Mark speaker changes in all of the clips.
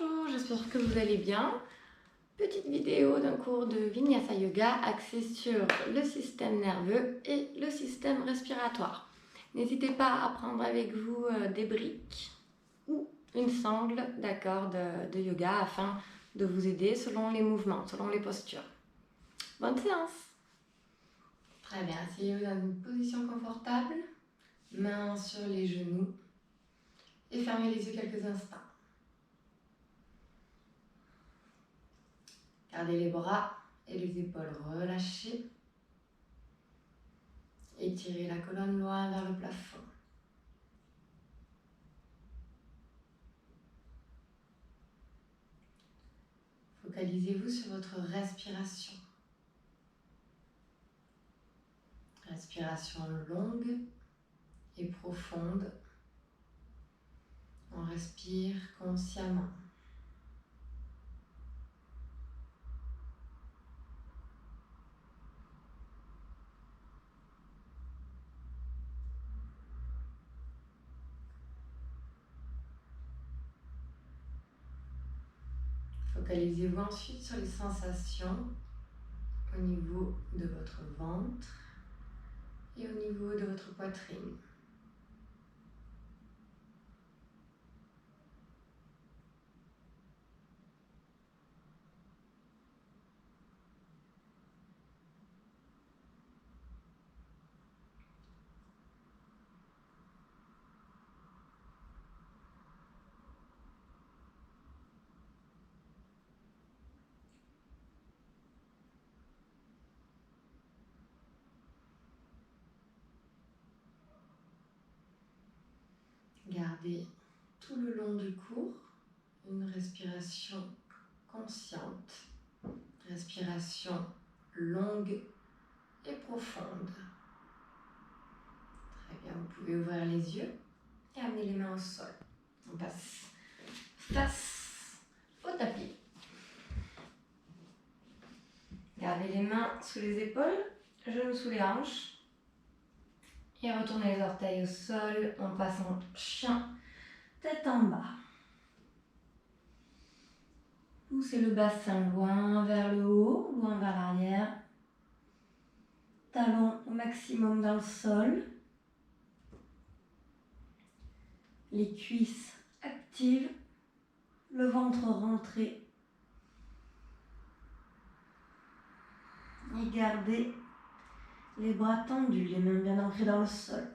Speaker 1: Bonjour, j'espère que vous allez bien. Petite vidéo d'un cours de Vinyasa Yoga axé sur le système nerveux et le système respiratoire. N'hésitez pas à prendre avec vous des briques ou une sangle d'accord de yoga afin de vous aider selon les mouvements, selon les postures. Bonne séance! Très bien, asseyez-vous dans une position confortable, mains sur les genoux et fermez les yeux quelques instants. Gardez les bras et les épaules relâchées. Étirez la colonne loin vers le plafond. Focalisez-vous sur votre respiration. Respiration longue et profonde. On respire consciemment. Focalisez-vous ensuite sur les sensations au niveau de votre ventre et au niveau de votre poitrine. Gardez tout le long du cours une respiration consciente, respiration longue et profonde. Très bien, vous pouvez ouvrir les yeux et amener les mains au sol. On passe face au tapis. Gardez les mains sous les épaules, genoux sous les hanches. Et retournez les orteils au sol en passant chien, tête en bas. Poussez le bassin loin vers le haut, loin vers l'arrière. Talons au maximum dans le sol. Les cuisses actives, le ventre rentré. Et gardez les bras tendus, les mains bien ancrées dans le sol.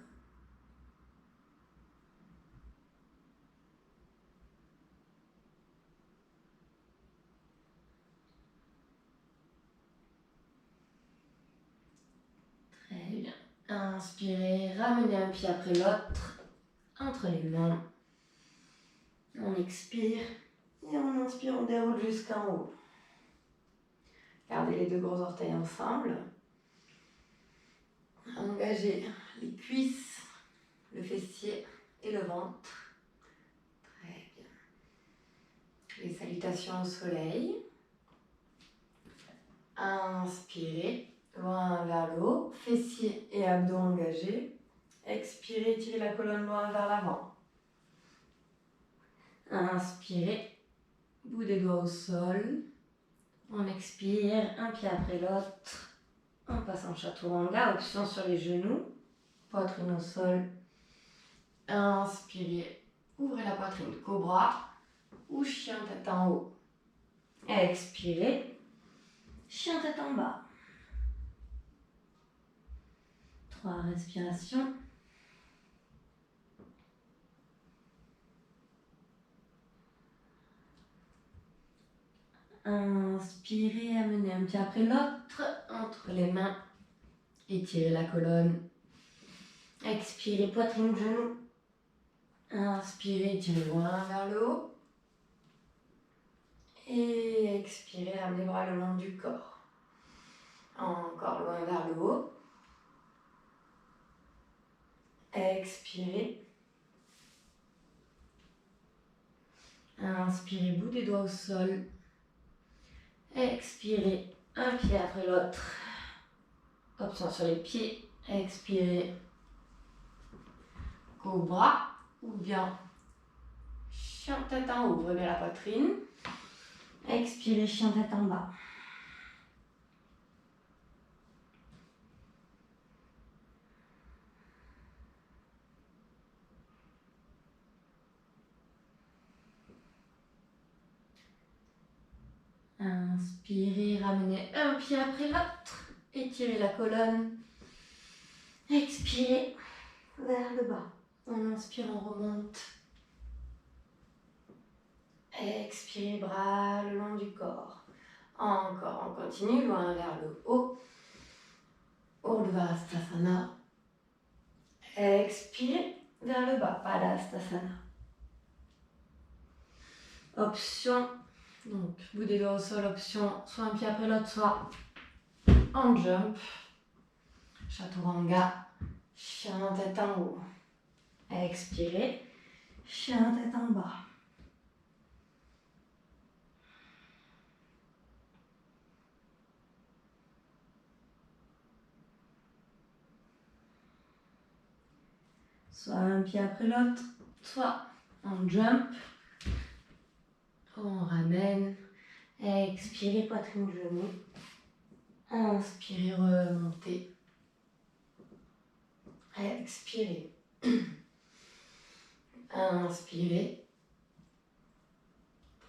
Speaker 1: Très bien. Inspirez, ramenez un pied après l'autre, entre les mains. On expire et on inspire, on déroule jusqu'en haut. Gardez les deux gros orteils ensemble. Engagez les cuisses, le fessier et le ventre. Très bien. Les salutations au soleil. Inspirez, loin vers le haut, fessier et abdos engagés. Expirez, tirez la colonne loin vers l'avant. Inspirez, bout des doigts au sol. On expire, un pied après l'autre. On passe en chaturanga, option sur les genoux. Poitrine au sol. Inspirez, ouvrez la poitrine, cobra ou chien tête en haut. Expirez, chien tête en bas. 3 respirations. Inspirez, amenez un pied après l'autre entre les mains. Étirez la colonne. Expirez, poitrine, genou. Inspirez, tirez loin vers le haut. Et expirez, amenez les bras le long du corps. Encore loin vers le haut. Expirez. Inspirez, bout des doigts au sol. Expirez, un pied après l'autre. Option sur les pieds. Expirez. Cobra ou bien chien tête en haut, ouvrez bien la poitrine. Expirez, chien tête en bas. Inspirez, ramenez un pied après l'autre. Étirez la colonne. Expirez vers le bas. On inspire, on remonte. Expirez, bras le long du corps. Encore, on continue, loin vers le haut. Urdhva-stasana. Expirez vers le bas, Padastasana. Option, donc bout des doigts au sol, option, soit un pied après l'autre, soit en jump. Chaturanga, chien tête en haut. Expirez, chien tête en bas. Soit un pied après l'autre, soit en jump. On ramène. Expirez, poitrine, genou. Inspirez, remontez. Expirez. Inspirez.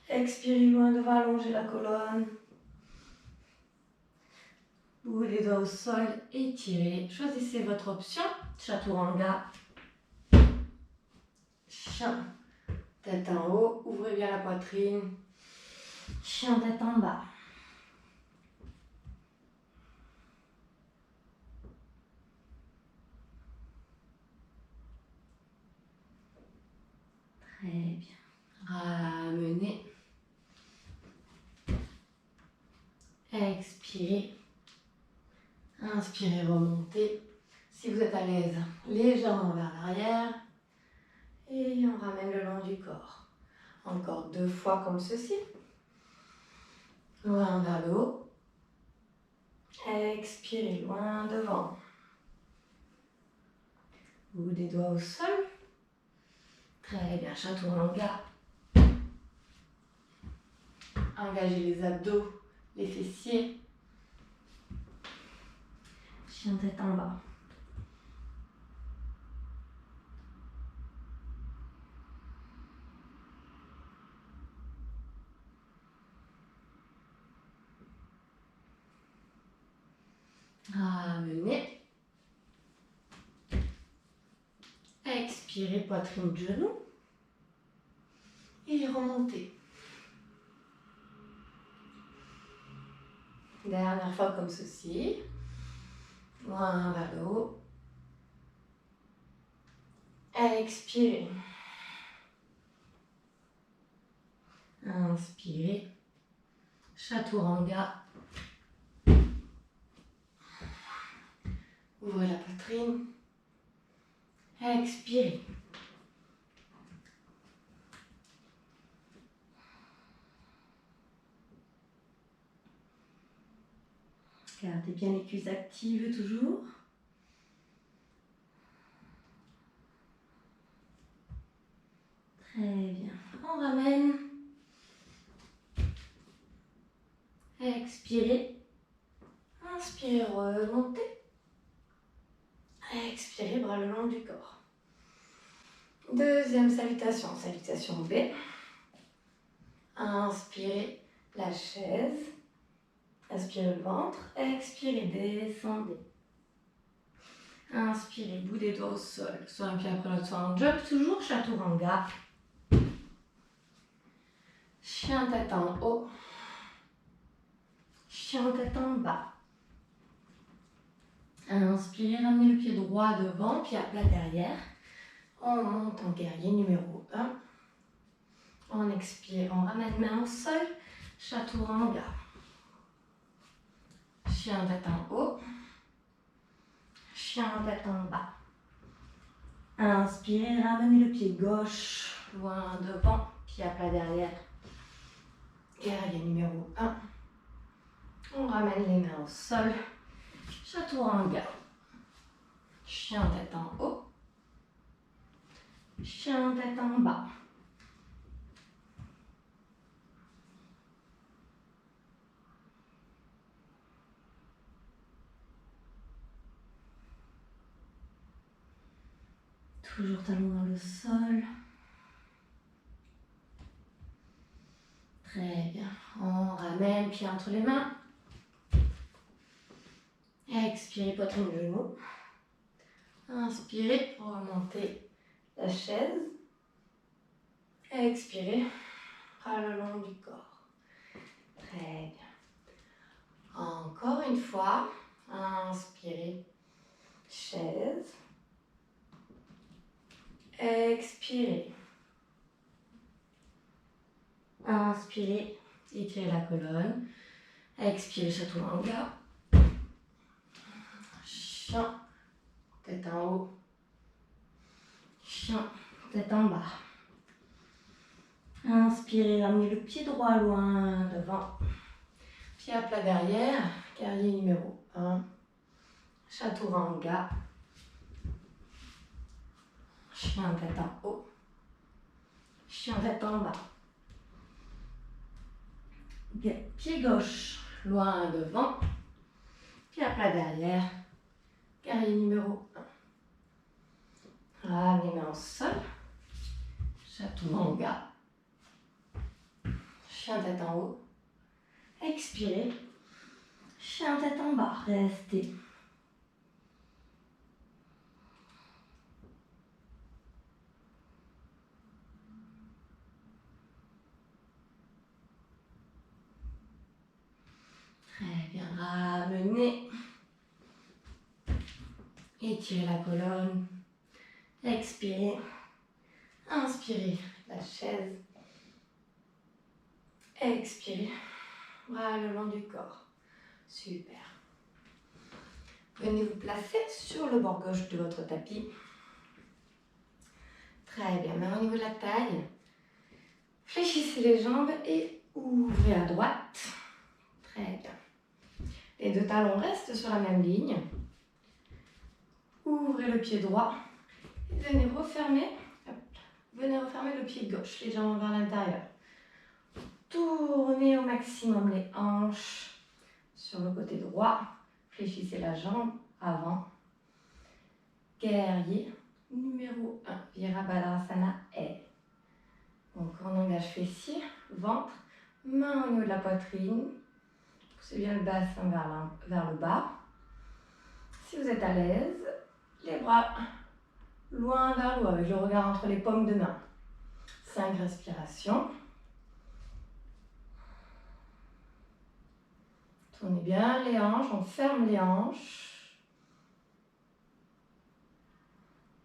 Speaker 1: Expirez loin devant, allongez la colonne. Bout des doigts au sol, étirez. Choisissez votre option. Chaturanga. Chien. Tête en haut, ouvrez bien la poitrine. Chien tête en bas. Très bien. Ramenez. Expirez. Inspirez, remontez. Si vous êtes à l'aise, légèrement vers l'arrière. Et on ramène le long du corps. Encore 2 fois comme ceci. Loin vers le haut. Expirez, loin devant. Bout des doigts au sol. Très bien, chaturanga. Engagez les abdos, les fessiers. Chien tête en bas. Ramenez. Expirez, poitrine, genou. Et remontez. Dernière fois comme ceci. Loin vers le haut. Expirez. Inspirez. Chaturanga. Ouvrez la poitrine. Expirez. Gardez bien les cuisses actives toujours. Très bien. On ramène. Expirez. Inspirez, remontez. Expirez, bras le long du corps. Deuxième salutation, salutation B. Inspirez la chaise. Inspirez le ventre. Expirez, descendez. Inspirez, bout des doigts au sol. Soit un pied après l'autre, soit en jump. Toujours chaturanga. Chien tête en haut. Chien tête en bas. Inspirez, ramenez le pied droit devant, pied à plat derrière. On monte en guerrier numéro 1. On expire, on ramène main au sol. Chaturanga. Chien tête en haut. Chien tête en bas. Inspirez, ramenez le pied gauche loin devant, pied à plat derrière. Guerrier numéro 1. On ramène les mains au sol. Chaturanga. Chien tête en haut. Chien tête en bas. Toujours talon dans le sol. Très bien. On ramène pied entre les mains. Expirez, poitrine de genou. Inspirez, remontez la chaise. Expirez, bras le long du corps. Très bien. Encore une fois. Inspirez, chaise. Expirez. Inspirez, étirez la colonne. Expirez, chaturanga. Chien, tête en haut. Chien, tête en bas. Inspirez, ramenez le pied droit loin devant. Pied à plat derrière. Guerrier numéro 1. Chaturanga. Chien, tête en haut. Chien, tête en bas. Pied gauche loin devant. Pied à plat derrière. Guerrier numéro 1. Ramenez les mains au sol. Chaturanga. Chien tête en haut. Expirez. Chien tête en bas. Restez. Très bien. Ramenez. Étirez la colonne. Expirez. Inspirez la chaise. Expirez. Bras le long du corps. Super. Venez vous placer sur le bord gauche de votre tapis. Très bien. Main au niveau de la taille. Fléchissez les jambes et ouvrez à droite. Très bien. Les deux talons restent sur la même ligne. Ouvrez le pied droit. Et venez refermer le pied gauche, les jambes vers l'intérieur. Tournez au maximum les hanches sur le côté droit. Fléchissez la jambe avant. Guerrier numéro 1. Virabhadrasana est. Donc on engage fessier, ventre, main au niveau de la poitrine. Poussez bien le bassin vers le bas. Si vous êtes à l'aise, les bras loin vers le haut avec le regard entre les paumes de main. 5 respirations. Tournez bien les hanches, on ferme les hanches.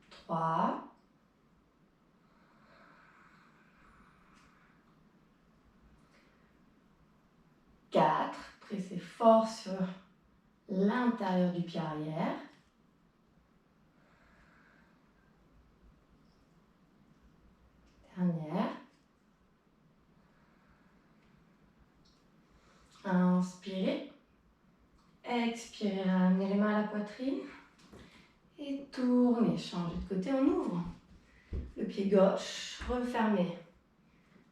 Speaker 1: 3. 4. Pressez fort sur l'intérieur du pied arrière. Dernière. Inspirez. Expirez, ramenez les mains à la poitrine. Et tournez, changez de côté, on ouvre. Le pied gauche, refermez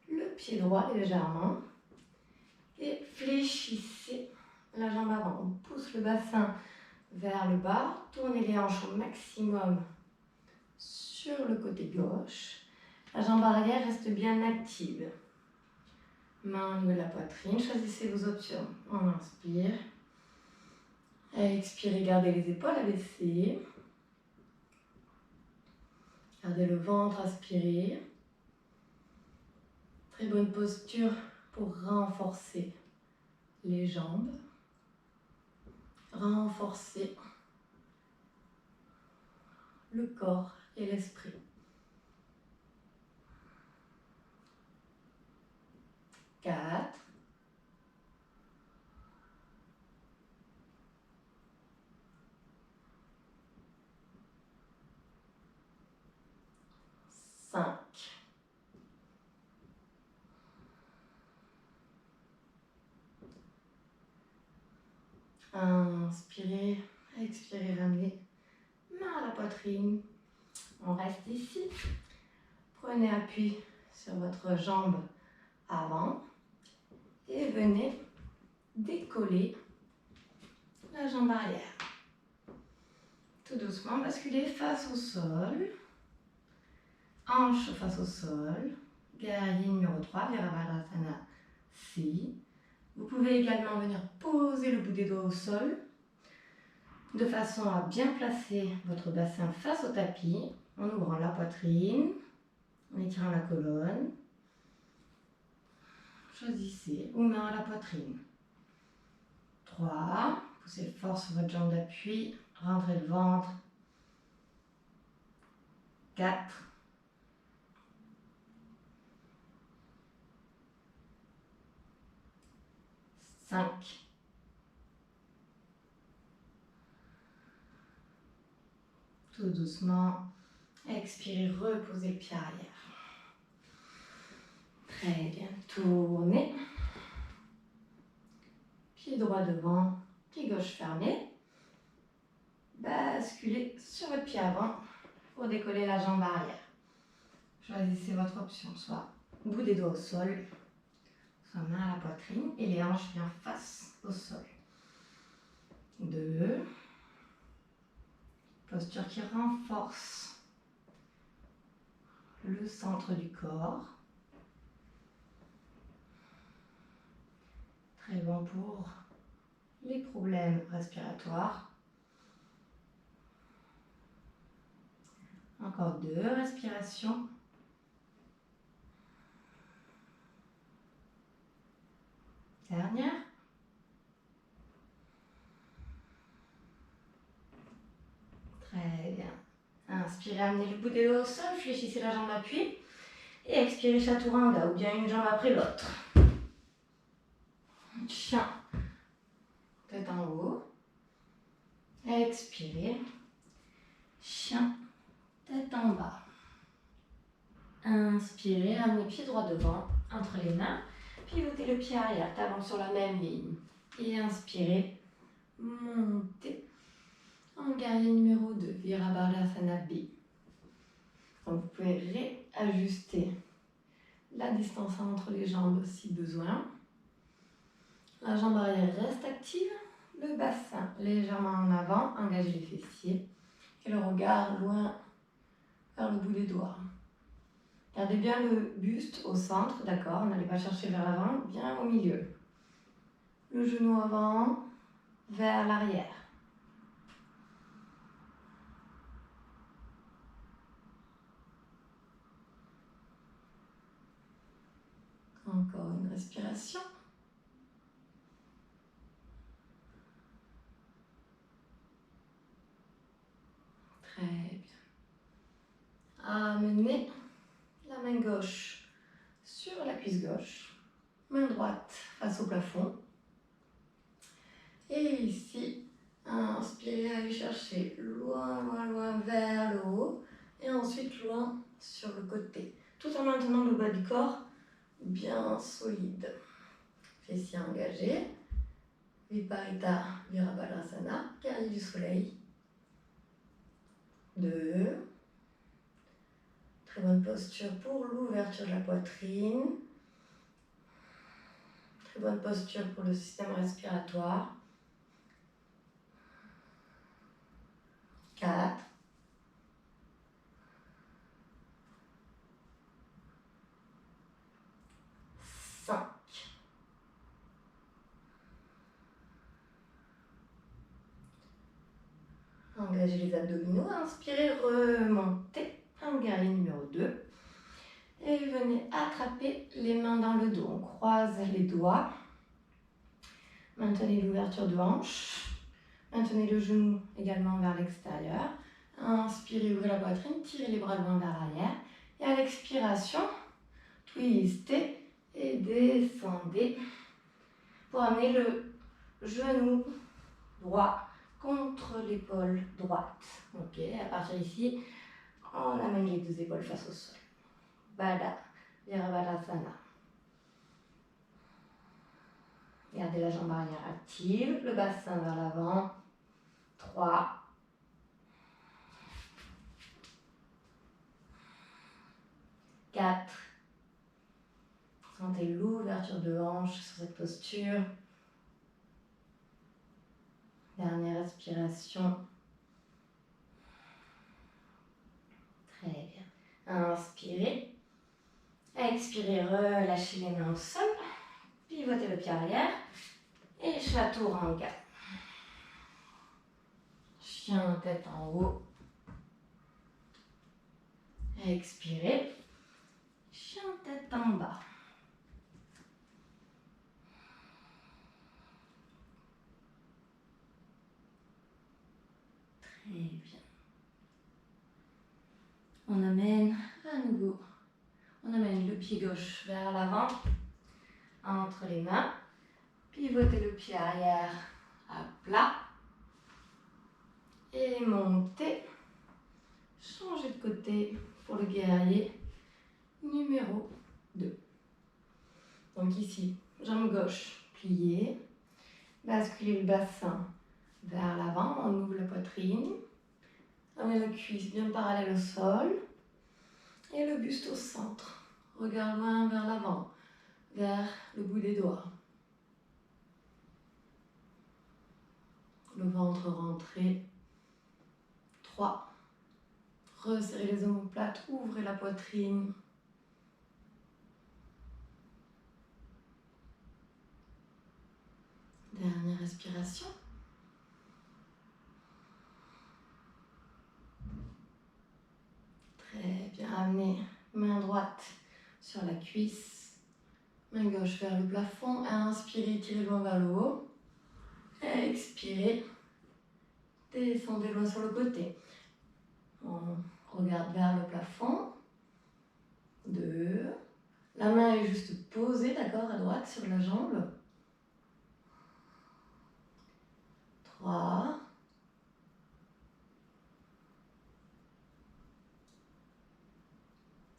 Speaker 1: le pied droit légèrement. Et fléchissez la jambe avant. On pousse le bassin vers le bas. Tournez les hanches au maximum sur le côté gauche. La jambe arrière reste bien active. Main au niveau de la poitrine. Choisissez vos options. On inspire. Expirez, gardez les épaules abaissées. Gardez le ventre aspiré. Très bonne posture pour renforcer les jambes. Renforcer le corps et l'esprit. 4. 5. Inspirez, expirez, ramenez main à la poitrine. On reste ici. Prenez appui sur votre jambe avant et venez décoller la jambe arrière. Tout doucement, basculez face au sol. Hanche face au sol. Guerrier numéro 3, Virabhadrasana C. Vous pouvez également venir poser le bout des doigts au sol de façon à bien placer votre bassin face au tapis en ouvrant la poitrine, en étirant la colonne. Choisissez ou main à la poitrine. 3. Poussez fort sur votre jambe d'appui, rentrez le ventre. 4. 5. Tout doucement. Expirez, reposez le pied arrière. Très bien. Tournez. Pied droit devant, pied gauche fermé. Basculez sur votre pied avant pour décoller la jambe arrière. Choisissez votre option, soit bout des doigts au sol, soit main à la poitrine et les hanches bien face au sol. 2. Posture qui renforce le centre du corps. Très bon pour les problèmes respiratoires. Encore 2 respirations. Dernière. Très bien. Inspirez, amenez le bout des doigts au sol, fléchissez la jambe d'appui. Et expirez chaturanga, ou bien une jambe après l'autre. Chien. Tête en haut. Expirez. Chien. Tête en bas. Inspirez, amenez pied droit devant, entre les mains. Pivotez le pied arrière, talon sur la même ligne. Et inspirez. Montez. En guerrier numéro 2, Virabhadrasana B. Donc vous pouvez réajuster la distance entre les jambes si besoin. La jambe arrière reste active, le bassin légèrement en avant, engagez les fessiers et le regard loin vers le bout des doigts. Gardez bien le buste au centre, d'accord, n'allez pas chercher vers l'avant, bien au milieu. Le genou avant, vers l'arrière. Encore une respiration. Très bien. Amenez la main gauche sur la cuisse gauche, main droite face au plafond. Et ici, inspirez, allez chercher loin, loin, loin vers le haut. Et ensuite loin sur le côté. Tout en maintenant le bas du corps bien solide. Fessiers engagés. Viparita Virabhadrasana, guerrier du soleil. 2. Très bonne posture pour l'ouverture de la poitrine. Très bonne posture pour le système respiratoire. 4. 5. Engagez les abdominaux, inspirez, remontez en guerrier numéro 2. Et venez attraper les mains dans le dos. On croise les doigts. Maintenez l'ouverture de hanche. Maintenez le genou également vers l'extérieur. Inspirez, ouvrez la poitrine, tirez les bras loin vers l'arrière. Et à l'expiration, twistez et descendez pour amener le genou droit contre l'épaule droite. Ok, à partir d'ici, on amène les deux épaules face au sol. Baddha Virabhadrasana. Gardez la jambe arrière active, le bassin vers l'avant. 3. 4. Sentez l'ouverture de hanche sur cette posture. Dernière respiration. Très bien. Inspirez. Expirez, relâchez les mains au sol. Pivotez le pied arrière. Et chaturanga. Chien tête en haut. Expirez. Chien tête en bas. Très bien. On amène à nouveau. On amène le pied gauche vers l'avant. Entre les mains. Pivotez le pied arrière à plat. Et montez. Changez de côté pour le guerrier numéro 2. Donc ici, jambe gauche pliée. Basculez le bassin vers l'avant. On ouvre la poitrine. Amenez la cuisse bien parallèle au sol. Et le buste au centre. Regard loin vers l'avant. Vers le bout des doigts. Le ventre rentré. 3. Resserrez les omoplates, ouvrez la poitrine. Dernière respiration. Très bien, amenez main droite sur la cuisse. Main gauche vers le plafond. Inspirez, tirez loin vers le haut. Expirez. Descendez loin sur le côté. On regarde vers le plafond. 2. La main est juste posée, d'accord, à droite sur la jambe. 3.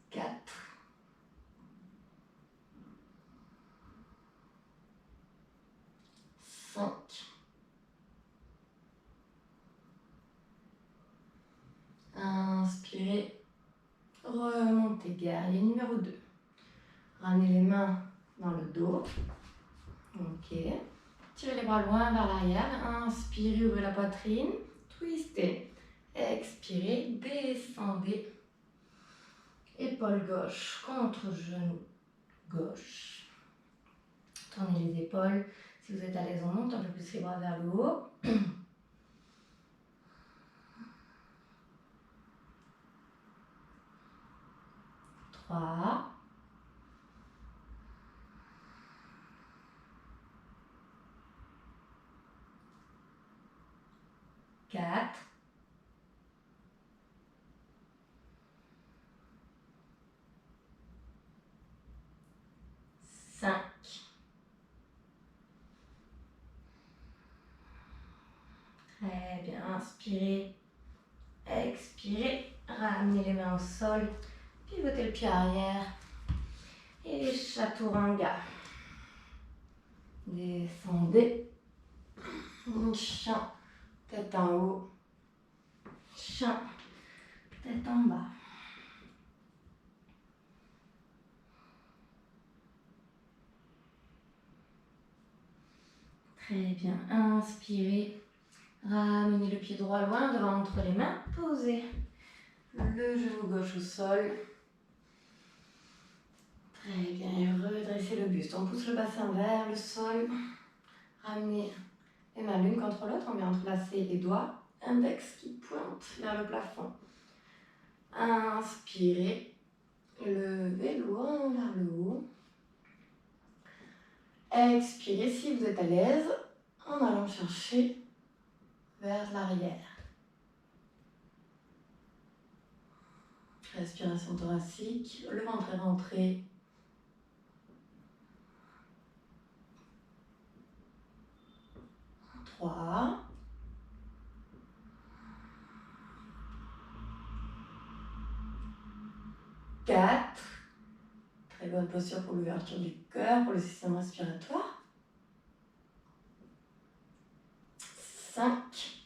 Speaker 1: 4. 5. Inspirez. Remontez, guerrier numéro 2. Ramenez les mains dans le dos. Ok. Tirez les bras loin vers l'arrière. Inspirez, ouvrez la poitrine. Twistez. Expirez, descendez. Épaule gauche contre genou gauche. Tournez les épaules. Si vous êtes à l'aise, on monte un peu plus les bras vers le haut. 3. 4. 5. Très bien, inspirez, expirez, ramenez les mains au sol, pivotez le pied arrière et chaturanga. Descendez, chien, tête en haut, chien, tête en bas. Très bien, inspirez, ramenez le pied droit loin devant entre les mains, posez le genou gauche au sol. Très bien, et redressez le buste. On pousse le bassin vers le sol. Ramenez les mains l'une contre l'autre. On vient entrelacer les doigts. Index qui pointe vers le plafond. Inspirez. Levez loin vers le haut. Expirez si vous êtes à l'aise en allant chercher vers l'arrière. Respiration thoracique. Le ventre est rentré. 3. 4. Très bonne posture pour l'ouverture du cœur, pour le système respiratoire. 5.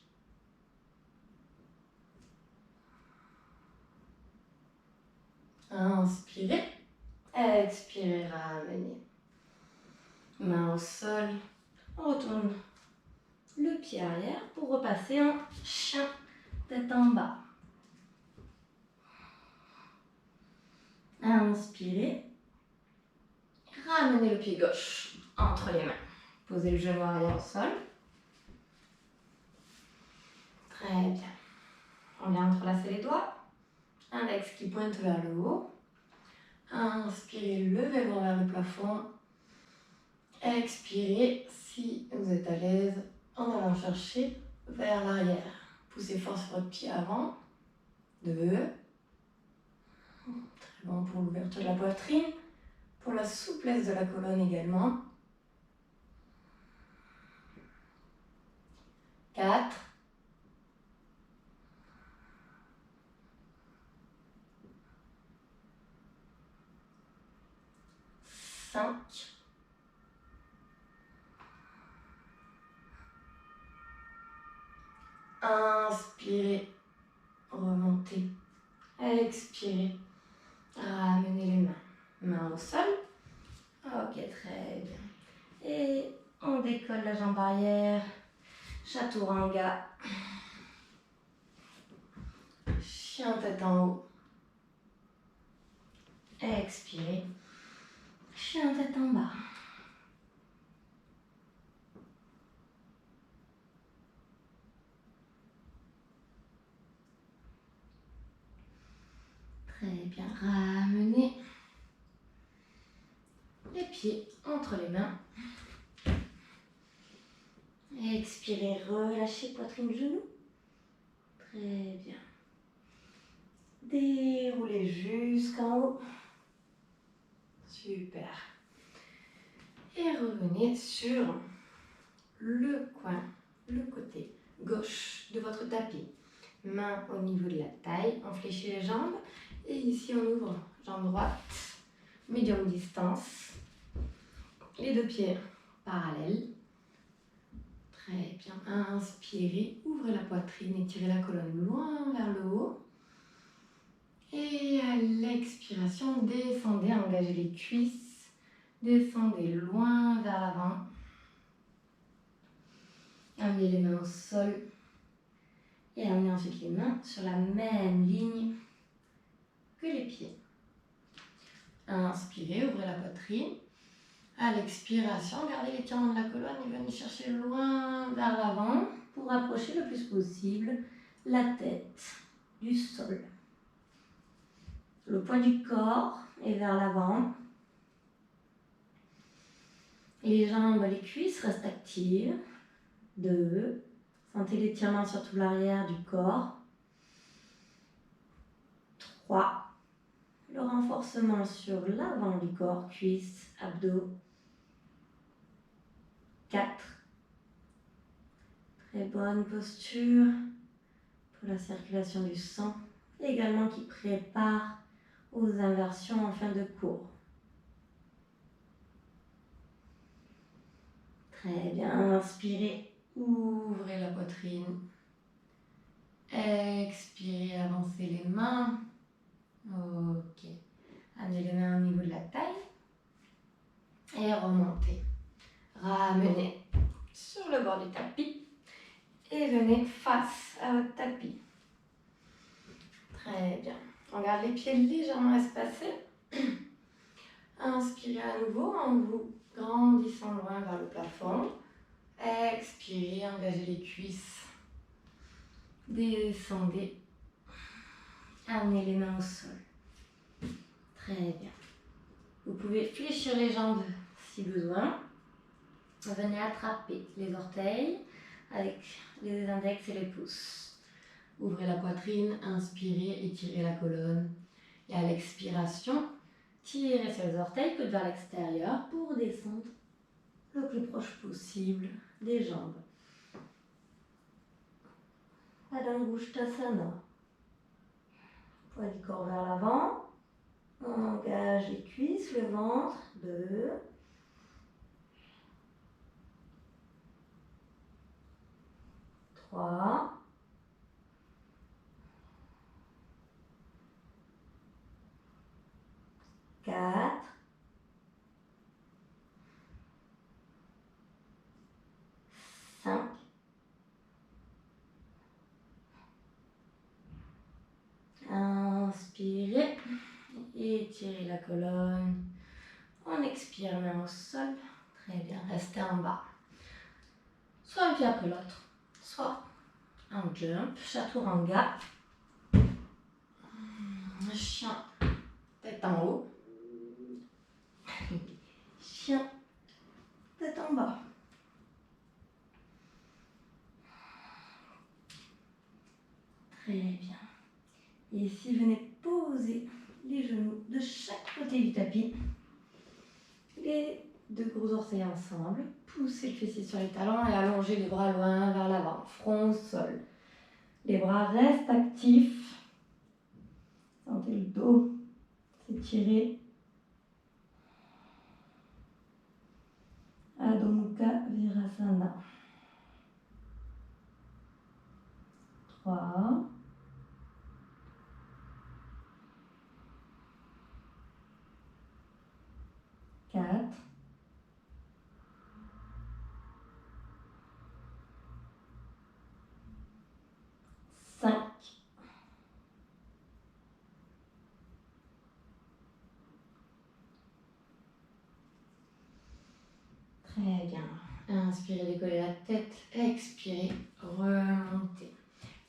Speaker 1: 'Inspirez. Expirez, ramenez. Main au sol. On retourne le pied arrière pour repasser en chien, tête en bas. Inspirez. Ramenez le pied gauche entre les mains. Posez le genou arrière au sol. Très bien. On vient entrelacer les doigts. Index qui pointe vers le haut. Inspirez, levez le vers le plafond. Expirez, si vous êtes à l'aise, en allant chercher vers l'arrière. Poussez fort sur votre pied avant. 2. Très bon pour l'ouverture de la poitrine. Pour la souplesse de la colonne également. 4. 5. Inspirez, remontez. Expirez, ramenez les mains. Mains au sol. Ok, très bien. Et on décolle la jambe arrière. Chaturanga. Chien tête en haut. Expirez. Chien tête en bas. Très bien. Ramenez les pieds entre les mains. Expirez, relâchez poitrine, genoux. Très bien. Déroulez jusqu'en haut. Super. Et revenez sur le coin, le côté gauche de votre tapis. Main au niveau de la taille, on fléchit les jambes. Et ici, on ouvre jambe droite, médium distance. Les deux pieds parallèles. Très bien. Inspirez, ouvrez la poitrine, étirez la colonne loin vers le haut. Et à l'expiration, descendez, engagez les cuisses. Descendez loin vers l'avant. Amenez les mains au sol. Et amenez ensuite les mains sur la même ligne que les pieds. Inspirez, ouvrez la poitrine. À l'expiration, gardez l'étirement de la colonne et venez chercher loin vers l'avant pour rapprocher le plus possible la tête du sol. Le poids du corps est vers l'avant. Les jambes, les cuisses restent actives. 2. Sentez l'étirement sur tout l'arrière du corps. 3. Le renforcement sur l'avant du corps, cuisses, abdos. 4. Très bonne posture pour la circulation du sang, également qui prépare aux inversions en fin de cours. Très bien, inspirez, ouvrez la poitrine. Expirez, avancez les mains. Ok. Amenez les mains au niveau de la taille. Et remontez. Ramenez sur le bord du tapis. Et venez face à votre tapis. Très bien. On garde les pieds légèrement espacés. Inspirez à nouveau en vous grandissant loin vers le plafond. Expirez, engagez les cuisses. Descendez. Amenez les mains au sol. Très bien. Vous pouvez fléchir les jambes si besoin. Venez attraper les orteils avec les index et les pouces. Ouvrez la poitrine, inspirez, étirez la colonne. Et à l'expiration, tirez sur les orteils, coude vers l'extérieur pour descendre le plus proche possible des jambes. Padangusthasana. Poids du corps vers l'avant. On engage les cuisses, le ventre. 2. 3. 4. 5. Inspirez, étirez colonne. On expire, main au sol. Très bien, restez en bas. Soit un pied après l'autre, soit un jump, chaturanga. Chien, tête en haut. Chien, tête en bas. Très bien. Et ici, venez poser les genoux de chaque côté du tapis. Les deux gros orteils ensemble. Poussez le fessier sur les talons et allongez les bras loin vers l'avant. Front au sol. Les bras restent actifs. Sentez le dos s'étirer. Adho Mukha Virasana. 3. 4. 5. Très bien. Inspirez, décollez la tête. Expirez, remontez.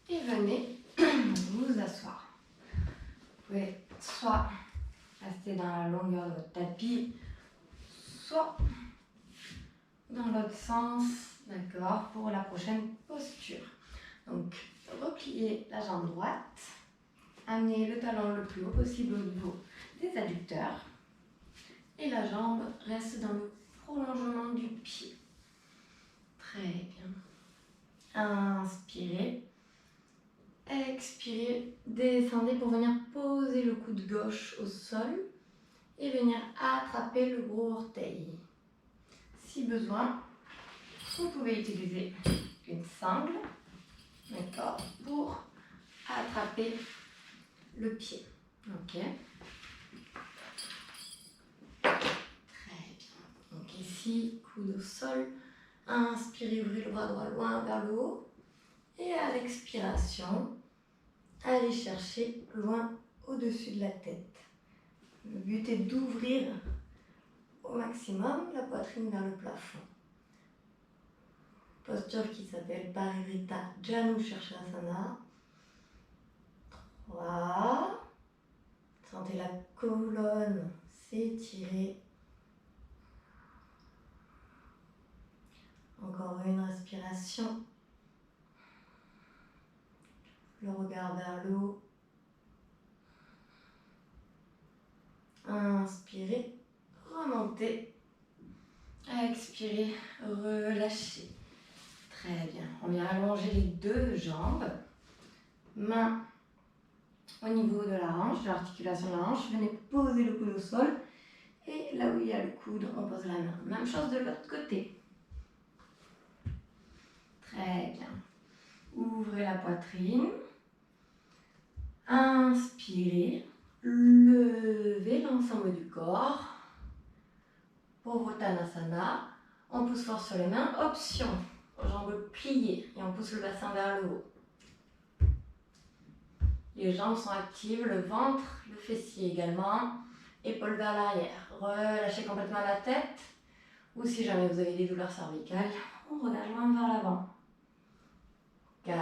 Speaker 1: Et venez vous asseoir. Vous pouvez soit rester dans la longueur de votre tapis, soit dans l'autre sens, d'accord, pour la prochaine posture. Donc, repliez la jambe droite, amenez le talon le plus haut possible au niveau des adducteurs et la jambe reste dans le prolongement du pied. Très bien. Inspirez. Expirez, descendez pour venir poser le coude gauche au sol et venir attraper le gros orteil. Si besoin, vous pouvez utiliser une sangle, d'accord, pour attraper le pied. Ok. Très bien. Donc ici, coude au sol. Inspirez, ouvrez le bras droit loin vers le haut. Et à l'expiration, allez chercher loin au-dessus de la tête. Le but est d'ouvrir au maximum la poitrine vers le plafond. Posture qui s'appelle Parivrtta Janu Shirshasana. 3. Sentez la colonne s'étirer. Encore une respiration. Le regard vers le haut. Inspirez, remontez. Expirez, relâchez. Très bien. On vient allonger les deux jambes. Main au niveau de la hanche, de l'articulation de la hanche. Venez poser le coude au sol. Et là où il y a le coude, on pose la main. Même chose de l'autre côté. Très bien. Ouvrez la poitrine. Inspirez. Levez l'ensemble du corps. Povottanasana. On pousse fort sur les mains. Option. Jambes pliées. Et on pousse le bassin vers le haut. Les jambes sont actives. Le ventre, le fessier également. Épaules vers l'arrière. Relâchez complètement la tête. Ou si jamais vous avez des douleurs cervicales, on regarde loin vers l'avant. 4.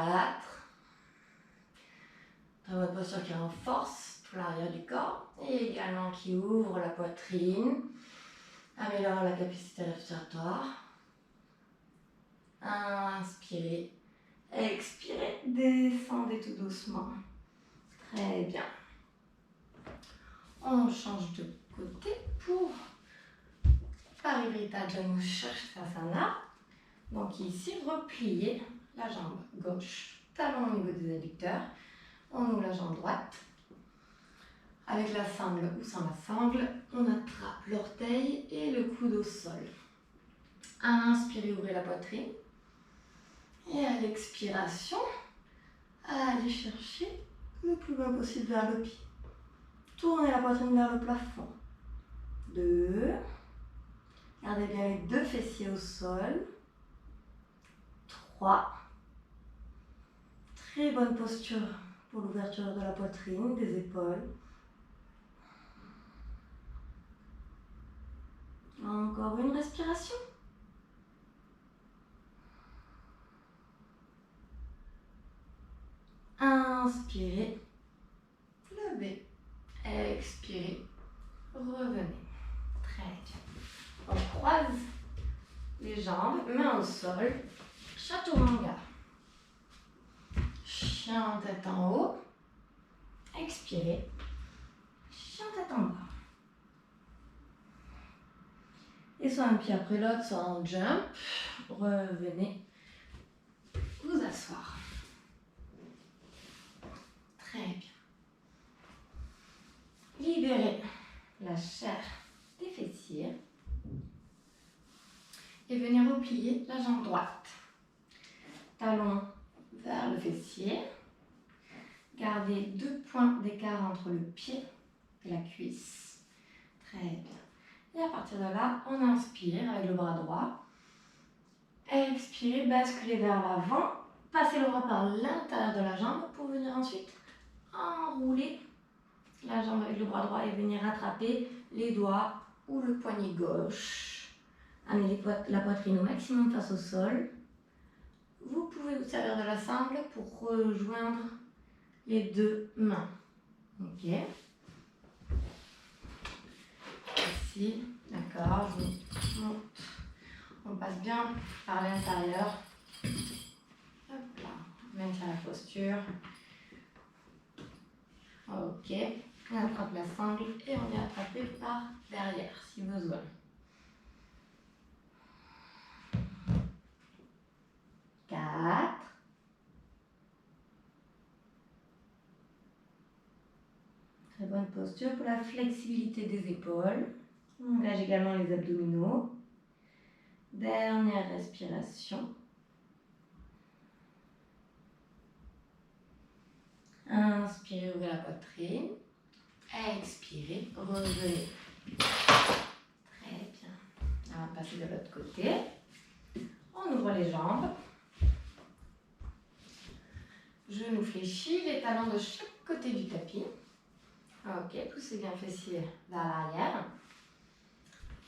Speaker 1: Très bonne posture qui renforce tout l'arrière du corps et également qui ouvre la poitrine, améliore la capacité respiratoire. Inspirez, expirez, descendez tout doucement. Très bien. On change de côté pour Parivrtta Janu Shirshasana. Donc ici, repliez la jambe gauche, talon au niveau des adducteurs. On ouvre la jambe droite. Avec la sangle ou sans la sangle, on attrape l'orteil et le coude au sol. Inspirez, ouvrez la poitrine. Et à l'expiration, allez chercher le plus loin possible vers le pied. Tournez la poitrine vers le plafond. 2. Gardez bien les deux fessiers au sol. 3. Très bonne posture pour l'ouverture de la poitrine, des épaules. Encore une respiration. Inspirez, levez, expirez, revenez. Très bien. On croise les jambes, mains au sol, chaturanga. Chien tête en haut, expirez, chien tête en bas. Et soit un pied après l'autre, soit en jump, revenez vous asseoir. Très bien. Libérez la chair des fessiers et venez replier la jambe droite. Talon vers le fessier. Gardez 2 points d'écart entre le pied et la cuisse. Très bien. Et à partir de là, on inspire avec le bras droit. Expirez, basculez vers l'avant. Passez le bras par l'intérieur de la jambe pour venir ensuite enrouler la jambe avec le bras droit et venir rattraper les doigts ou le poignet gauche. Amenez la poitrine au maximum face au sol. Vous pouvez vous servir de la sangle pour rejoindre les 2 mains. Ok. Ici, d'accord, je monte. On passe bien par l'intérieur. Hop là, maintient la posture. Ok, on attrape la sangle et on est attrapé par derrière si besoin. Quatre. Très bonne posture pour la flexibilité des épaules. On engage également les abdominaux. Dernière respiration. Inspirez, ouvrez la poitrine. Expirez, revenez. Très bien. On va passer de l'autre côté. On ouvre les jambes. Genoux fléchis, les talons de chaque côté du tapis. Ok, poussez bien le fessier vers l'arrière.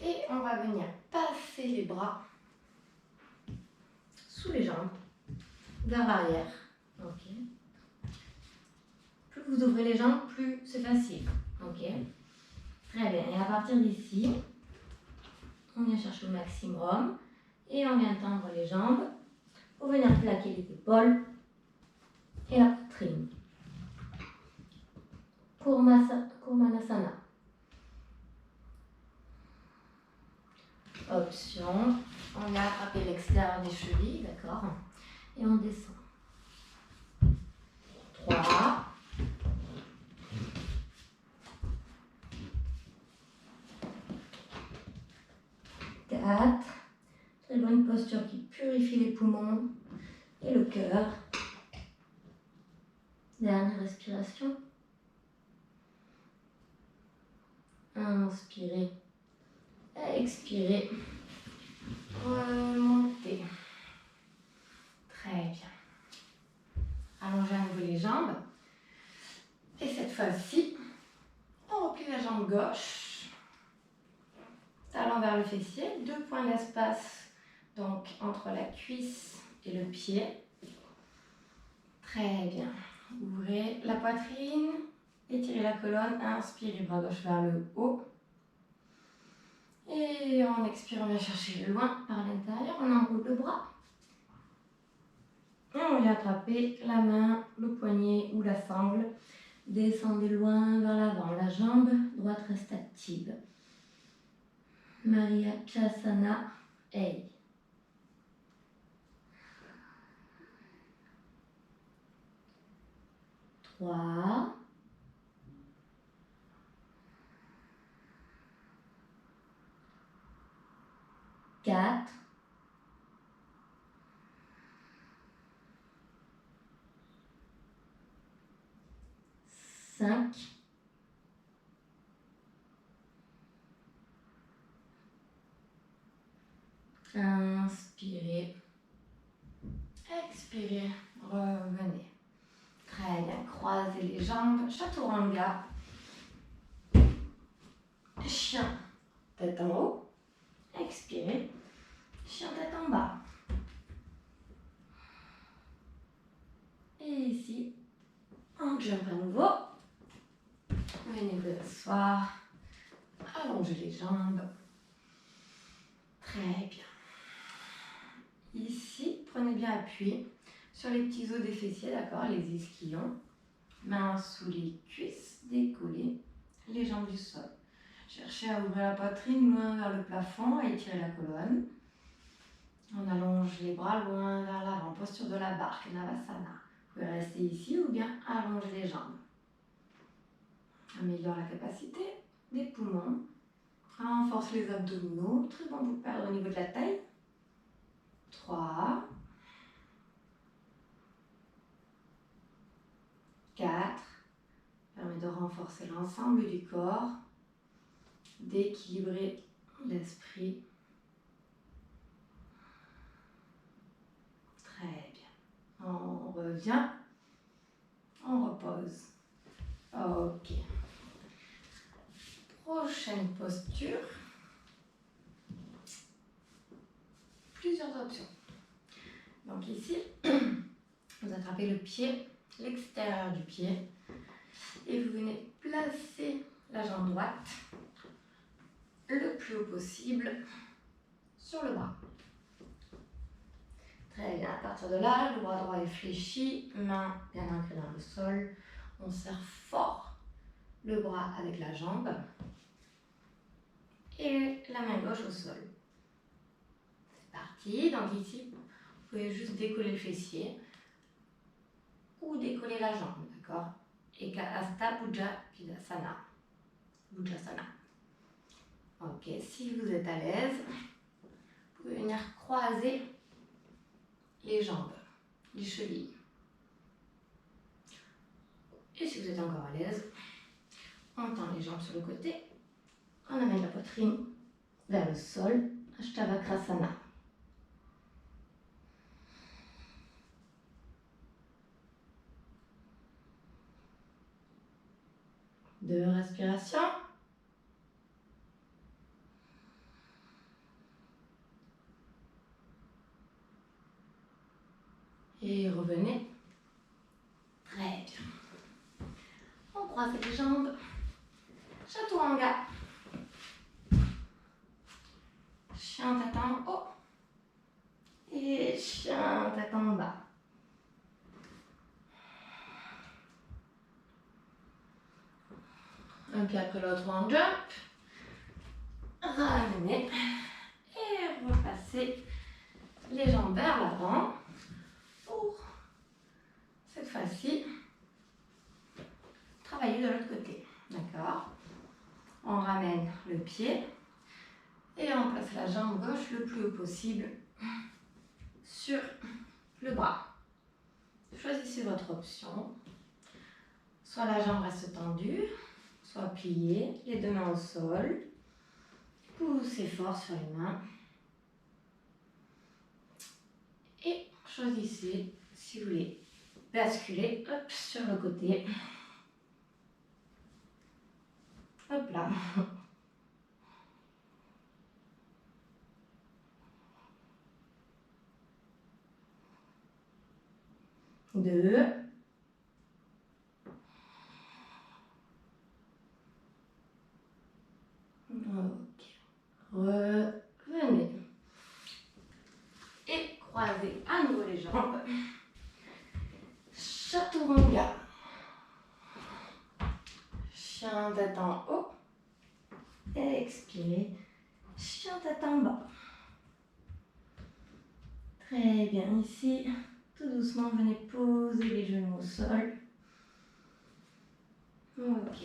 Speaker 1: Et on va venir passer les bras sous les jambes, vers l'arrière. Ok. Plus vous ouvrez les jambes, plus c'est facile. Ok. Très bien. Et à partir d'ici, on vient chercher au maximum et on vient tendre les jambes pour venir plaquer les épaules et la poitrine. Kurmanasana. Option, on vient attraper l'extérieur des chevilles, d'accord? Et on descend. 3. 4. Très bonne posture qui purifie les poumons et le cœur. Dernière respiration. Inspirez. Expirez. Remontez. Très bien. Allongez à nouveau les jambes. Et cette fois-ci, on replie la jambe gauche. Talon vers le fessier. 2 points d'espace donc entre la cuisse et le pied. Très bien. Ouvrez la poitrine. Étirez la colonne. Inspirez, bras gauche vers le haut. Et on expire, on vient chercher le loin par l'intérieur. On enroule le bras. Et on vient attraper la main, le poignet ou la sangle. Descendez loin vers l'avant. La jambe droite reste active. Maria Chasana. Hey. 3. 4. 5. 'Inspirez. Expirez. Revenez. Très bien. Croisez les jambes. Chaturanga. Chien. Tête en haut. s'asseoir. Allongez les jambes. Très bien. Ici, prenez bien appui sur les petits os des fessiers, d'accord, les ischions. Mains sous les cuisses, décollez les jambes du sol. Cherchez à ouvrir la poitrine loin vers le plafond, à étirer la colonne. On allonge les bras loin vers l'avant, posture de la barque, Navasana. Vous pouvez rester ici ou bien allonger les jambes. Améliore la capacité des poumons. Renforce les abdominaux. Très bon pour perdre au niveau de la taille. 3, 4. Permet de renforcer l'ensemble du corps, d'équilibrer l'esprit. Très bien. On revient. On repose. Ok. Prochaine posture. Plusieurs options. Donc ici, vous attrapez le pied, l'extérieur du pied, et vous venez placer la jambe droite le plus haut possible sur le bras. Très bien. À partir de là, le bras droit est fléchi, main bien ancrée dans le sol. On serre fort le bras avec la jambe et la main gauche au sol. C'est parti. Donc ici, vous pouvez juste décoller le fessier ou décoller la jambe, d'accord? Ekahasta Bujasana. Bujasana. Ok, si vous êtes à l'aise, vous pouvez venir croiser les jambes, les chevilles. Et si vous êtes encore à l'aise, on tend les jambes sur le côté, on amène la poitrine vers le sol, Ashtavakrasana. Deux respirations. Et revenez. Très bien. On croise les jambes. Chaturanga. Chien tête en haut. Et chien tête en bas. Un pied après l'autre en jump. Ramenez. Et repassez les jambes vers l'avant. Pour cette fois-ci, travailler de l'autre côté. D'accord? On ramène le pied et on place la jambe gauche le plus haut possible sur le bras. Choisissez votre option. Soit la jambe reste tendue, soit pliée, les deux mains au sol. Poussez fort sur les mains. Et choisissez si vous voulez basculer hop, sur le côté. Hop là. Deux. Ok. Revenez. Et croisez à nouveau les jambes. Chaturanga. Chien tête en haut. Expirez. Chien tête en bas. Très bien. Ici, tout doucement, venez poser les genoux au sol. Ok,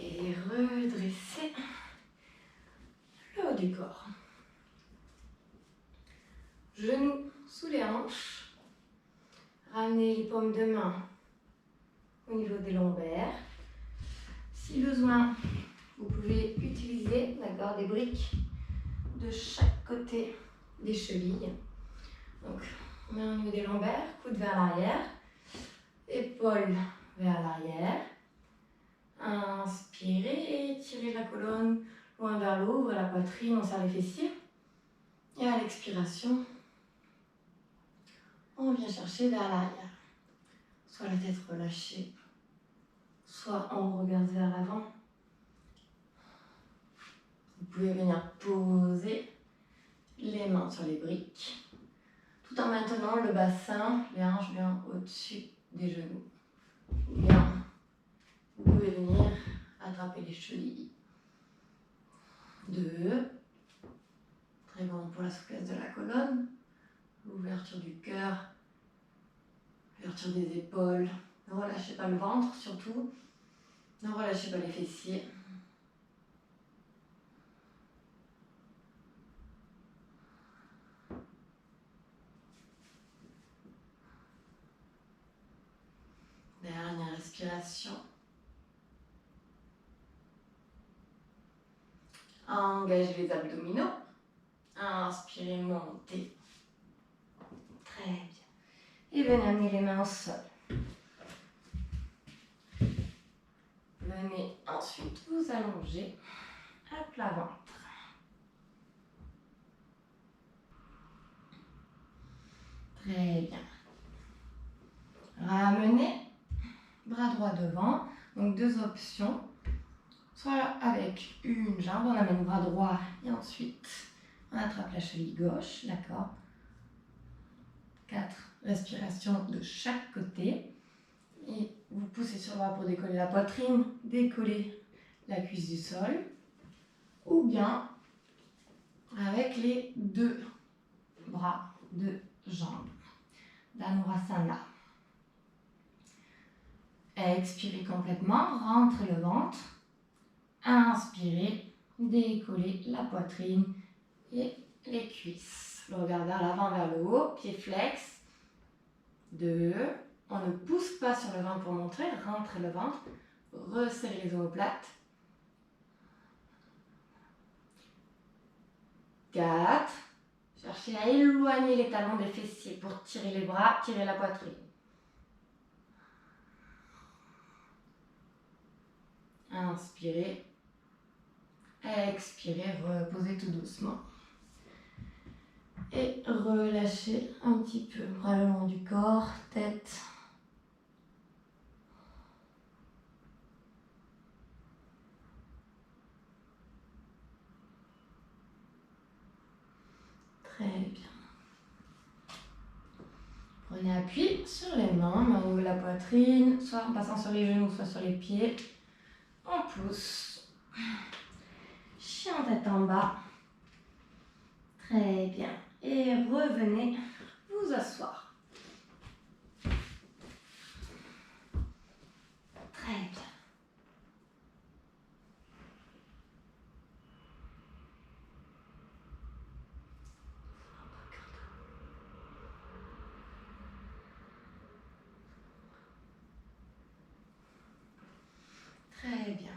Speaker 1: redressez le haut du corps. Genoux sous les hanches. Ramenez les paumes de main au niveau des lombaires. Si besoin, vous pouvez utiliser, d'accord, des briques de chaque côté des chevilles. Donc, main au niveau des lombaires, coude vers l'arrière, épaules vers l'arrière. Inspirez, étirez la colonne loin vers le haut, ouvrez la poitrine, on serre les fessiers. Et à l'expiration, on vient chercher vers l'arrière. Soit la tête relâchée, soit on regarde vers l'avant. Vous pouvez venir poser les mains sur les briques, tout en maintenant le bassin, les hanches bien au-dessus des genoux. Bien. Vous pouvez venir attraper les chevilles. 2. Très bon pour la souplesse de la colonne. L'ouverture du cœur. L'ouverture des épaules. Ne relâchez pas le ventre surtout. Ne relâchez pas les fessiers. Dernière respiration. Engagez les abdominaux. Inspirez, montez. Très bien. Et venez amener les mains au sol. Venez ensuite vous allonger à plat ventre. Très bien. Ramenez bras droit devant. Donc 2 options. Soit avec une jambe, on amène bras droit et ensuite on attrape la cheville gauche. D'accord. 4 respirations de chaque côté. Et vous poussez sur le bras pour décoller la poitrine, décoller la cuisse du sol. Ou bien avec les 2 bras, 2 jambes. Dhanurasana. Expirez complètement, rentrez le ventre. Inspirez, décollez la poitrine et les cuisses. Le regard vers l'avant, vers le haut, pied flex. 2. On ne pousse pas sur le ventre pour montrer, rentrez le ventre. Resserrez les omoplates. 4. Cherchez à éloigner les talons des fessiers pour tirer les bras, tirer la poitrine. Inspirez. Expirez, reposez tout doucement. Et relâchez un petit peu, bras le long du corps, tête. Très bien. Prenez appui sur les mains, main au haut de la poitrine, soit en passant sur les genoux, soit sur les pieds. On pousse. Chien tête en bas. Très bien. Et revenez vous asseoir. Très bien. Très bien.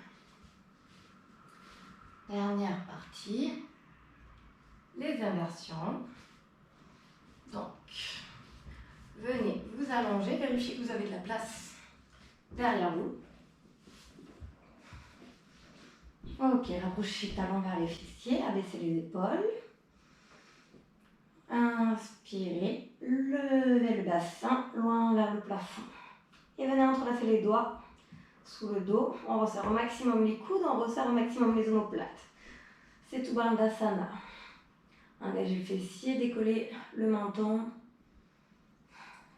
Speaker 1: Dernière partie. Les inversions. Donc, venez vous allonger, vérifiez que vous avez de la place derrière vous. Ok, rapprochez les talons vers les fessiers, abaissez les épaules. Inspirez, levez le bassin loin vers le plafond. Et venez entrelacer les doigts sous le dos. On resserre au maximum les coudes, on resserre au maximum les omoplates. C'est tout Bandhasana. Engagez le fessier, décollez le menton.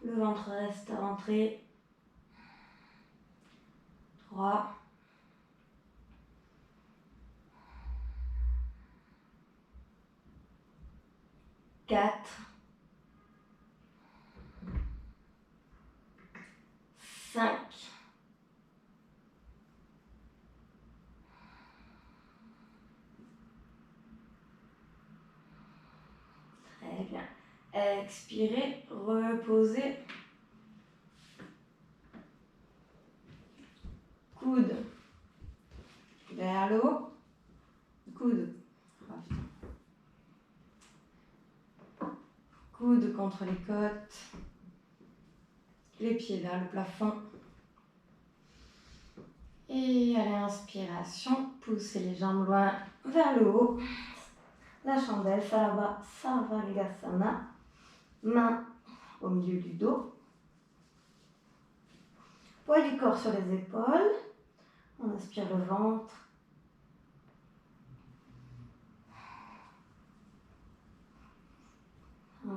Speaker 1: Le ventre reste rentré. 3. 4. 5. 'Très bien. Expirez, reposez. Coude vers le haut. Coude. Coude contre les côtes. Les pieds vers le plafond. Et à l'inspiration, poussez les jambes loin vers le haut. La chandelle, Sarvangasana. Main au milieu du dos. Poids du corps sur les épaules. On inspire le ventre.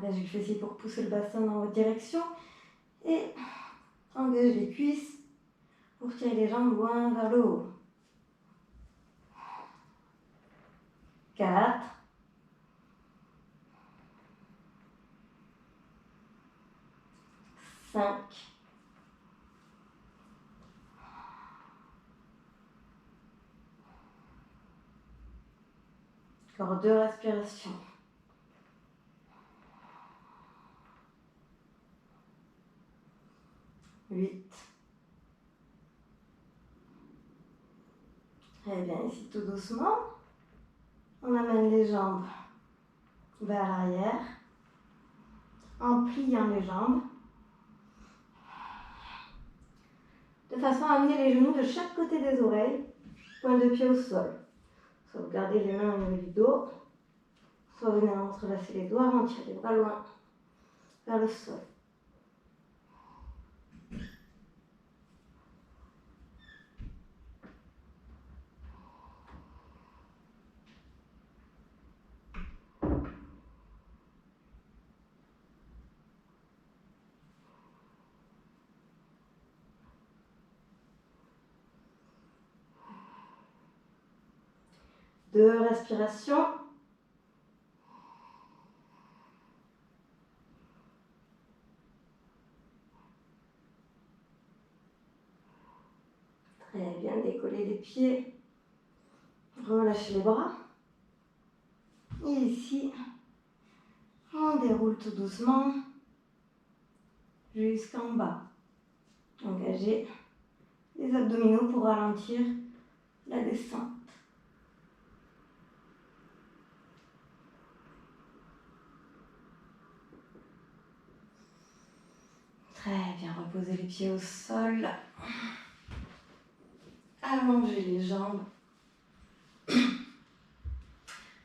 Speaker 1: Engagez le fessier pour pousser le bassin dans votre direction. Et engagez les cuisses pour tirer les jambes loin vers le haut. 4. 5. Encore 2 respirations. 8. Très bien, ici tout doucement, on amène les jambes vers l'arrière, en pliant les jambes, de façon à amener les genoux de chaque côté des oreilles, point de pied au sol. Soit vous gardez les mains au niveau du dos, soit vous venez entrelacer les doigts, on tire les bras loin vers le sol. Deux respirations. Très bien, décollez les pieds, relâchez les bras. Et ici, on déroule tout doucement jusqu'en bas. Engagez les abdominaux pour ralentir la descente. Très bien, reposez les pieds au sol. Allongez les jambes.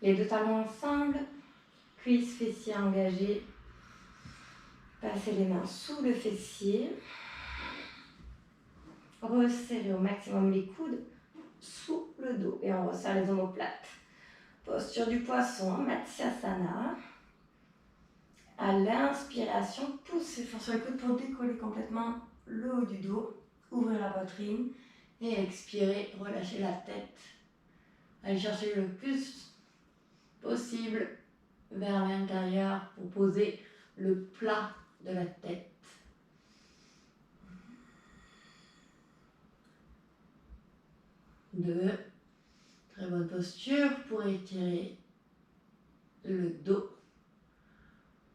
Speaker 1: Les deux talons ensemble. Cuisses, fessiers engagés. Passez les mains sous le fessier. Resserrez au maximum les coudes sous le dos. Et on resserre les omoplates. Posture du poisson, Matsyasana. À l'inspiration, poussez fort sur les coudes pour décoller complètement le haut du dos. Ouvrez la poitrine. Et expirez, relâchez la tête. Allez chercher le plus possible vers l'intérieur pour poser le plat de la tête. Deux. Très bonne posture pour étirer le dos,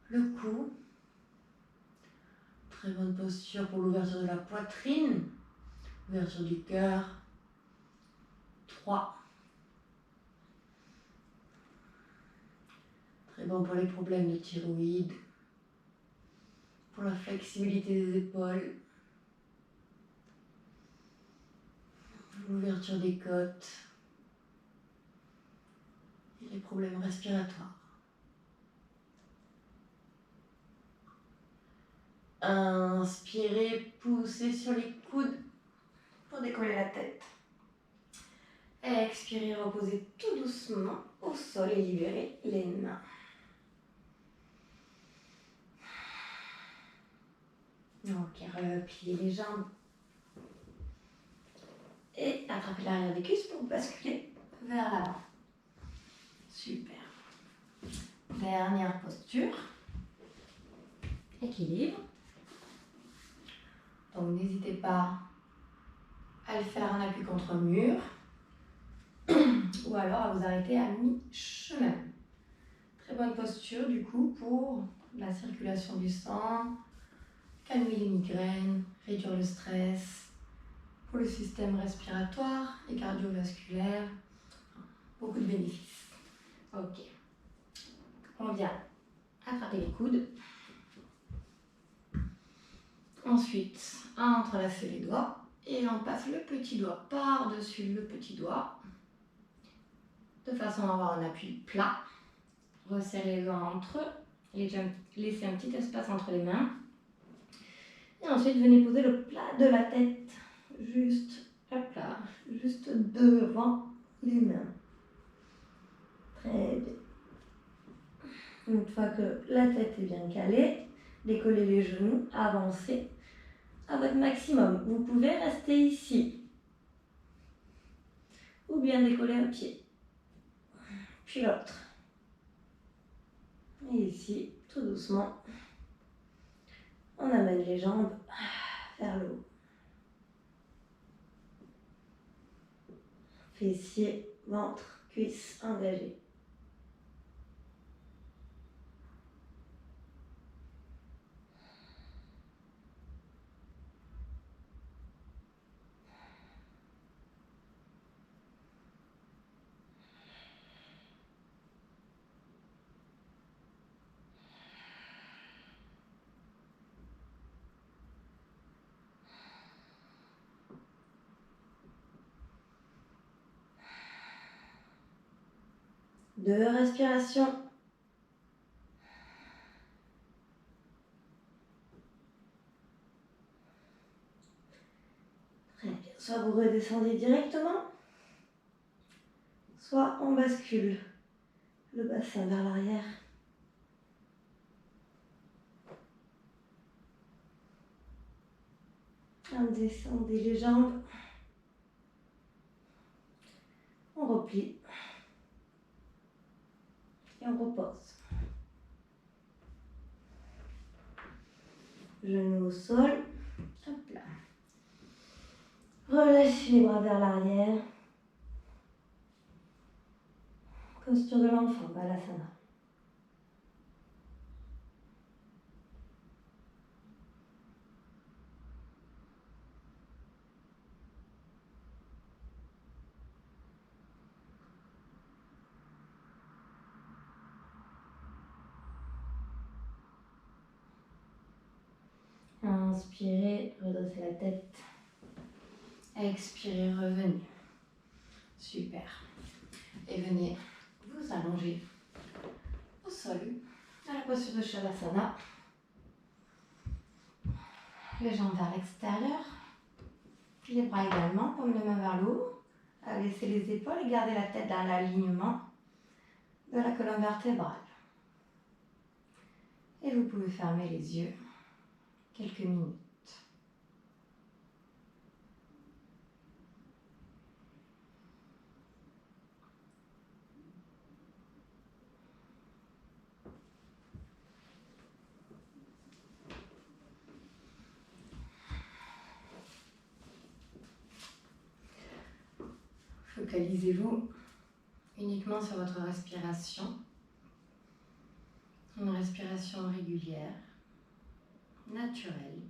Speaker 1: le cou. Très bonne posture pour l'ouverture de la poitrine, ouverture du cœur. 3. Très bon pour les problèmes de thyroïde, pour la flexibilité des épaules, l'ouverture des côtes et les problèmes respiratoires. Inspirez, poussez sur les coudes pour décoller la tête. Expirez, reposez tout doucement au sol et libérez les mains. Ok, repliez les jambes et attrapez l'arrière des cuisses pour basculer vers l'avant. Super. Dernière posture. Équilibre. Donc n'hésitez pas à le faire en appui contre le mur ou alors à vous arrêter à mi-chemin. Très bonne posture du coup pour la circulation du sang, calmer les migraines, réduire le stress, pour le système respiratoire et cardiovasculaire, beaucoup de bénéfices. Ok, on vient attraper les coudes. Ensuite, entrelacer les doigts et on passe le petit doigt par-dessus le petit doigt de façon à avoir un appui plat. Resserrez les doigts entre eux, laissez un petit espace entre les mains. Et ensuite, venez poser le plat de la tête, juste à plat, juste devant les mains. Très bien. Une fois que la tête est bien calée, décollez les genoux, avancez à votre maximum. Vous pouvez rester ici ou bien décoller un pied, puis l'autre. Et ici, tout doucement, on amène les jambes vers le haut. Fessiers, ventre, cuisses engagées. Deux respirations. Très bien. Soit vous redescendez directement, soit on bascule le bassin vers l'arrière. Descendez les jambes. On replie. Et on repose. Genoux au sol. Hop là. Relâchez les bras vers l'arrière. Posture de l'enfant, Balasana. Inspirez, redressez la tête. Expirez, revenez. Super. Et venez vous allonger au sol, à la posture de Shavasana. Les jambes vers l'extérieur. Les bras également, paume de main vers le haut. Laissez les épaules et gardez la tête dans l'alignement de la colonne vertébrale. Et vous pouvez fermer les yeux quelques minutes. Focalisez-vous uniquement sur votre respiration. Une respiration régulière, naturelle.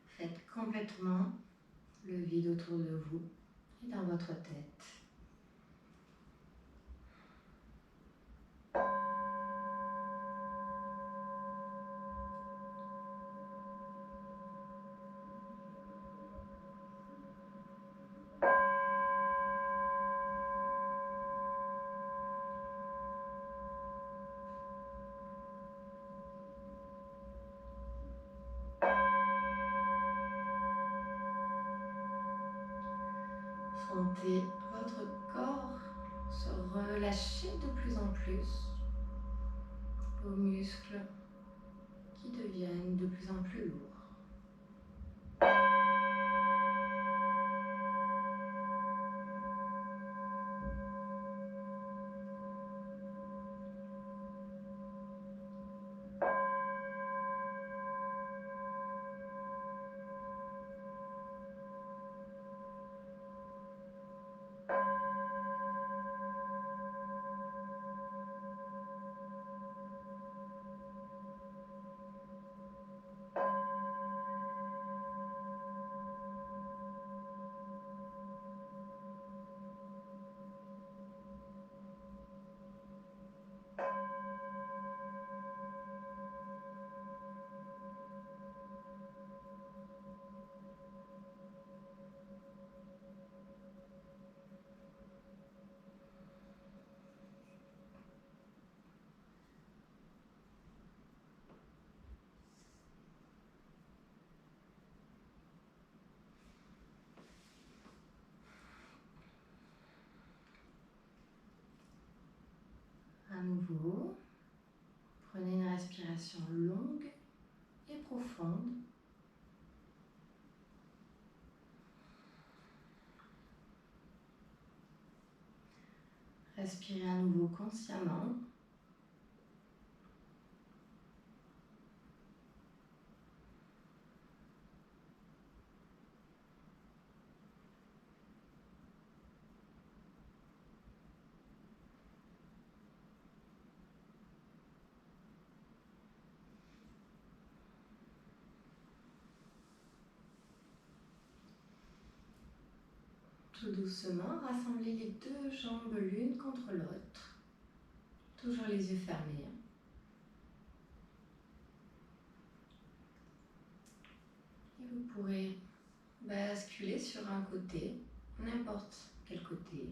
Speaker 1: Faites complètement le vide autour de vous et dans votre tête. Sentez votre corps se relâcher de plus en plus, vos muscles qui deviennent de plus en plus lourds. respiration longue et profonde. Respirez à nouveau consciemment. Tout doucement, rassemblez les deux jambes l'une contre l'autre. Toujours les yeux fermés. Et vous pourrez basculer sur un côté, n'importe quel côté.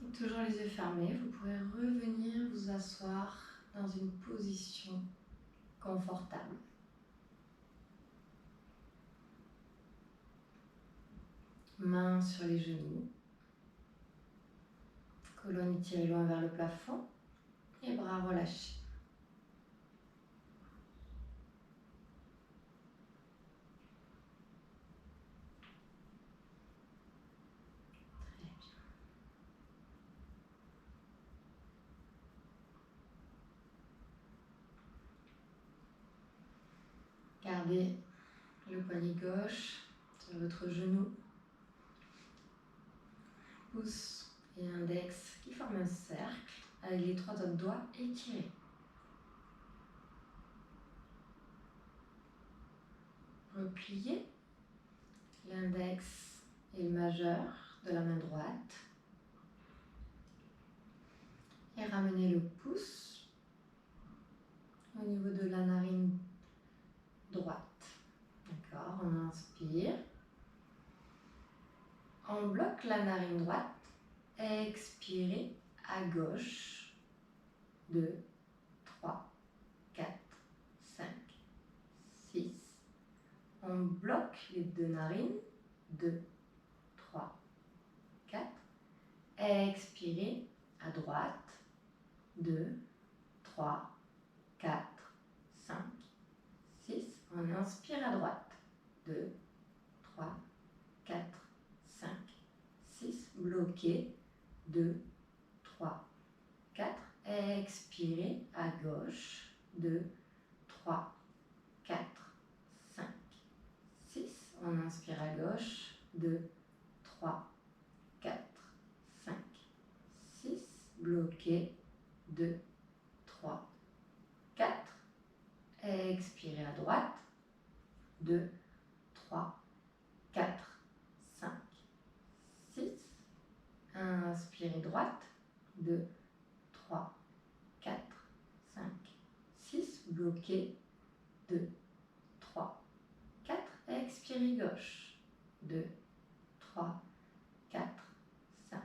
Speaker 1: Et toujours les yeux fermés, vous pourrez revenir vous asseoir dans une position confortable. Mains sur les genoux, colonne étirée loin vers le plafond et bras relâchés. Très bien. Gardez le poignet gauche sur votre genou. Pouce et index qui forment un cercle avec les trois autres doigts étirés. Repliez l'index et le majeur de la main droite et ramenez le pouce au niveau de la narine droite. D'accord, on inspire. On bloque la narine droite. Expirez à gauche. 2, 3, 4, 5, 6. On bloque les deux narines. 2, 3, 4. Expirez à droite. 2, 3, 4, 5, 6. On inspire à droite. 2, 3, 4, 5, 6. Bloquez. 2, 3, 4. Expirez à gauche. 2, 3, 4, 5, 6. On inspire à gauche. 2, 3, 4, 5, 6. Bloquez. 2, 3, 4. Expirez à droite. 2, 3, 4, 5, 6. Inspirez droite. 2, 3, 4, 5, 6. Bloquez. 2, 3, 4. Expirez gauche. 2, 3, 4, 5,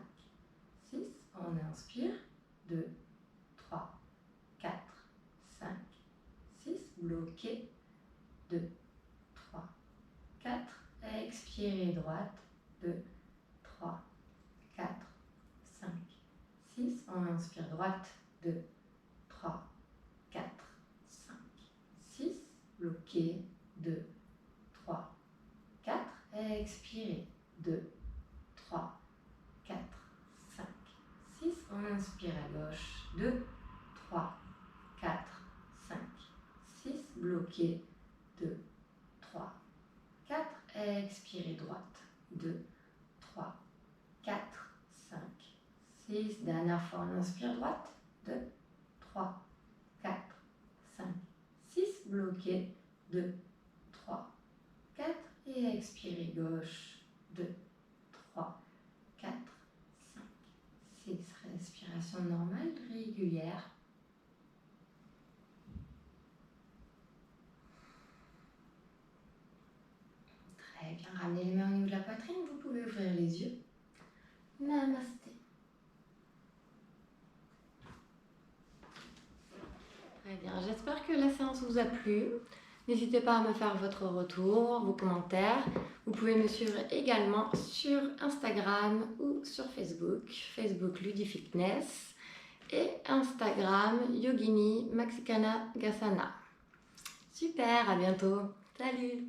Speaker 1: 6. On inspire. 2, 3, 4, 5, 6. Bloquez. 2, 3, 4. Expirez droite. 2, 3, 4, 5, 6. On inspire droite. 2, 3, 4, 5, 6. Bloquez. 2, 3, 4. Expirez. 2, 3, 4, 5, 6. On inspire à gauche. 2, 3, 4, 5, 6. Bloquez. 2, 3, 4. Expirez droite. 2, 3, 4, 5, 6. Dernière fois, on inspire droite. 2, 3, 4, 5, 6. Bloquez. 2, 3, 4. Et expirez gauche. 2, 3, 4, 5, 6. Respiration normale, régulière. Très bien, ramenez les mains au niveau de la poitrine, vous pouvez ouvrir les yeux. Namasté. Très bien, j'espère que la séance vous a plu. N'hésitez pas à me faire votre retour, vos commentaires. Vous pouvez me suivre également sur Instagram ou sur Facebook, Facebook Ludifitness et Instagram Yogini Mexicana Gasana. Super, à bientôt. Salut!